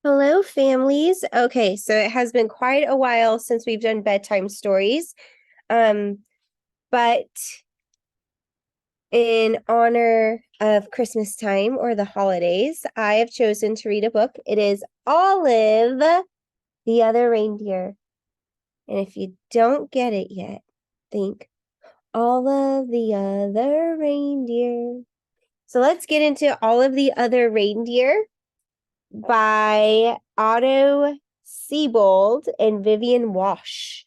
Hello, families. Okay, so it has been quite a while since we've done bedtime stories. Um, but in honor of Christmas time or the holidays, I have chosen to read a book. It is Olive, the Other Reindeer. And if you don't get it yet, think Olive, the Other Reindeer. So let's get into All of the Other Reindeer by Otto Siebold and Vivian Walsh.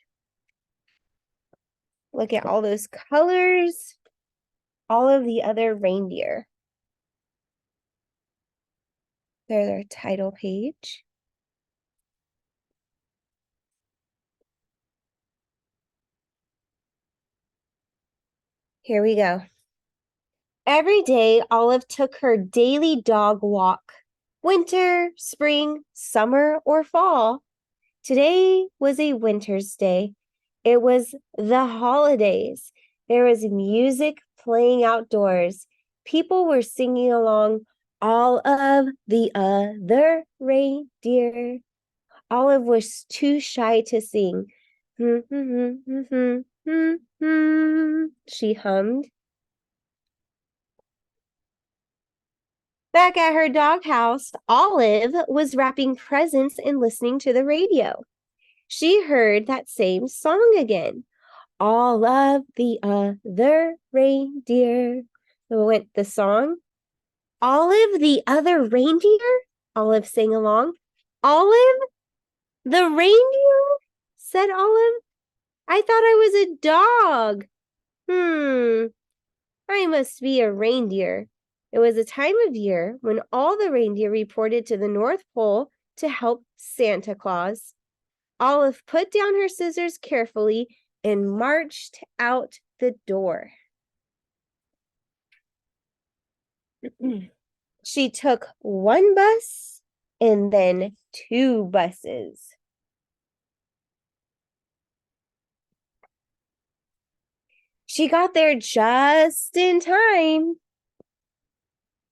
Look at all those colors. All of the Other Reindeer. There's our title page. Here we go. Every day, Olive took her daily dog walk. Winter, spring, summer, or fall. Today was a winter's day. It was the holidays. There was music playing outdoors. People were singing along All of the Other Reindeer. Olive was too shy to sing. She hummed. Back at her doghouse, Olive was wrapping presents and listening to the radio. She heard that same song again. All of the other reindeer. So went the song. Olive the other reindeer? Olive sang along. Olive the reindeer? Said Olive. I thought I was a dog. I must be a reindeer. It was a time of year when all the reindeer reported to the North Pole to help Santa Claus. Olive put down her scissors carefully and marched out the door. She took one bus and then two buses. She got there just in time.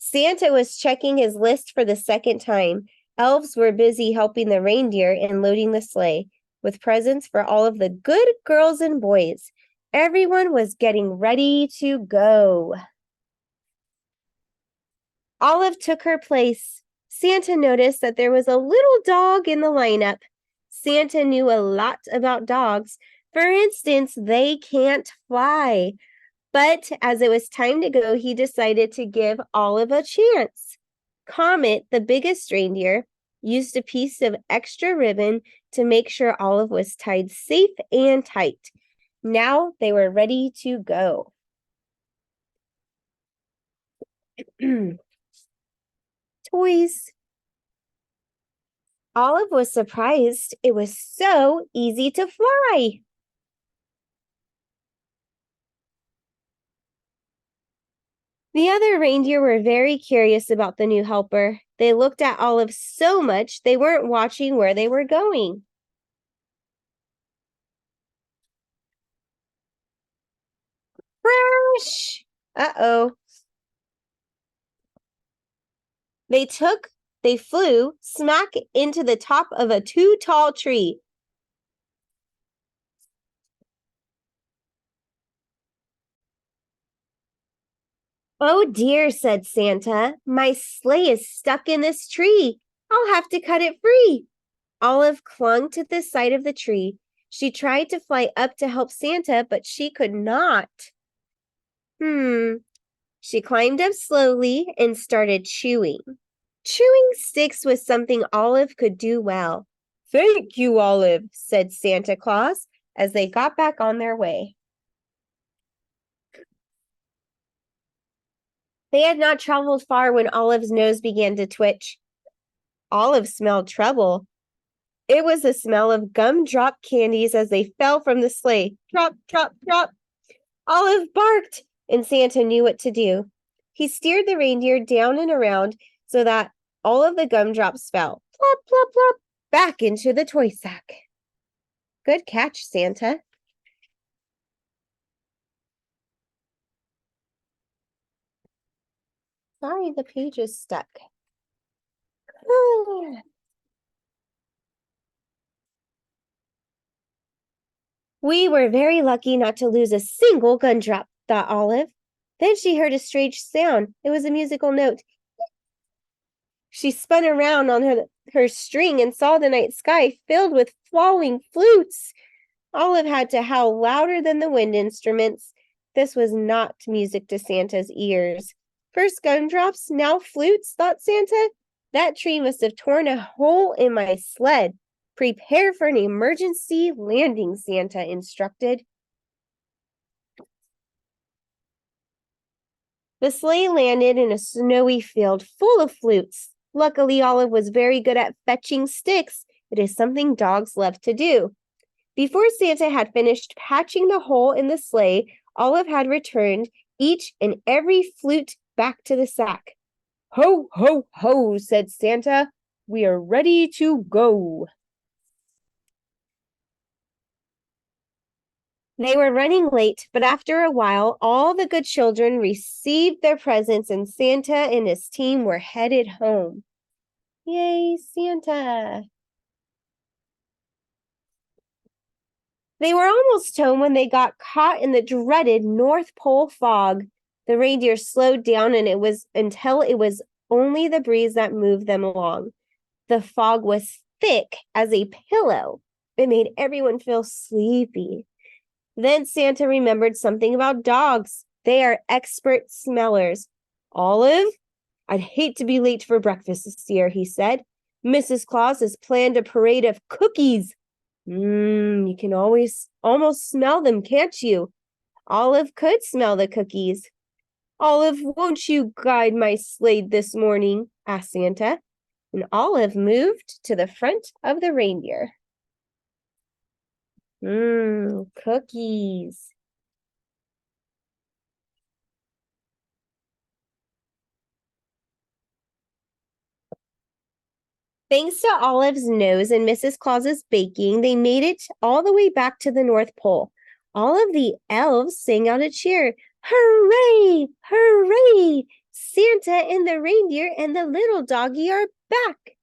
Santa was checking his list for the second time. Elves were busy helping the reindeer and loading the sleigh with presents for all of the good girls and boys. Everyone was getting ready to go. Olive took her place. Santa noticed that there was a little dog in the lineup. Santa knew a lot about dogs. For instance, they can't fly. But as it was time to go, he decided to give Olive a chance. Comet, the biggest reindeer, used a piece of extra ribbon to make sure Olive was tied safe and tight. Now they were ready to go. Toys. Olive was surprised. It was so easy to fly. The other reindeer were very curious about the new helper. They looked at Olive so much they weren't watching where they were going. Crash! Uh-oh. They flew smack into the top of a too tall tree. Oh dear, said Santa. My sleigh is stuck in this tree. I'll have to cut it free. Olive clung to the side of the tree. She tried to fly up to help Santa, but she could not. She climbed up slowly and started chewing. Chewing sticks was something Olive could do well. Thank you, Olive, said Santa Claus as they got back on their way. They had not traveled far when Olive's nose began to twitch. Olive smelled trouble. It was the smell of gumdrop candies as they fell from the sleigh. Drop, drop, drop. Olive barked, and Santa knew what to do. He steered the reindeer down and around so that all of the gumdrops fell, plop, plop, plop, back into the toy sack. Good catch, Santa. Sorry, the page is stuck. We were very lucky not to lose a single gumdrop, thought Olive. Then she heard a strange sound. It was a musical note. She spun around on her string and saw the night sky filled with falling flutes. Olive had to howl louder than the wind instruments. This was not music to Santa's ears. First gumdrops, now flutes, thought Santa. That tree must have torn a hole in my sled. Prepare for an emergency landing, Santa instructed. The sleigh landed in a snowy field full of flutes. Luckily, Olive was very good at fetching sticks. It is something dogs love to do. Before Santa had finished patching the hole in the sleigh, Olive had returned each and every flute back to the sack. Ho, ho, ho, said Santa. We are ready to go. They were running late, but after a while, all the good children received their presents and Santa and his team were headed home. Yay, Santa! They were almost home when they got caught in the dreaded North Pole fog. The reindeer slowed down and it was until it was only the breeze that moved them along. The fog was thick as a pillow. It made everyone feel sleepy. Then Santa remembered something about dogs. They are expert smellers. Olive, I'd hate to be late for breakfast this year, he said. Mrs. Claus has planned a parade of cookies. You can almost smell them, can't you? Olive could smell the cookies. Olive, won't you guide my sleigh this morning? Asked Santa. And Olive moved to the front of the reindeer. Cookies. Thanks to Olive's nose and Mrs. Claus's baking, they made it all the way back to the North Pole. All of the elves sang out a cheer. Hooray! Hooray! Santa and the reindeer and the little doggy are back.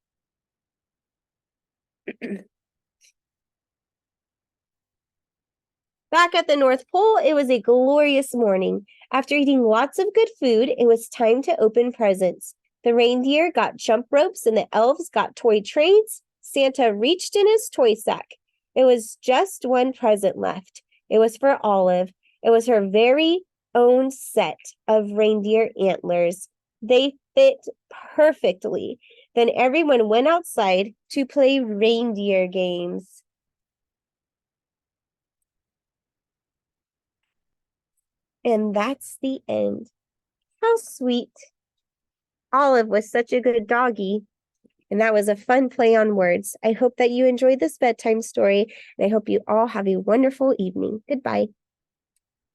Back at the North Pole, it was a glorious morning. After eating lots of good food, it was time to open presents. The reindeer got jump ropes and the elves got toy trains. Santa reached in his toy sack. It was just one present left. It was for Olive. It was her very own set of reindeer antlers. They fit perfectly. Then everyone went outside to play reindeer games. And that's the end. How sweet. Olive was such a good doggy. And that was a fun play on words. I hope that you enjoyed this bedtime story, and I hope you all have a wonderful evening. Goodbye.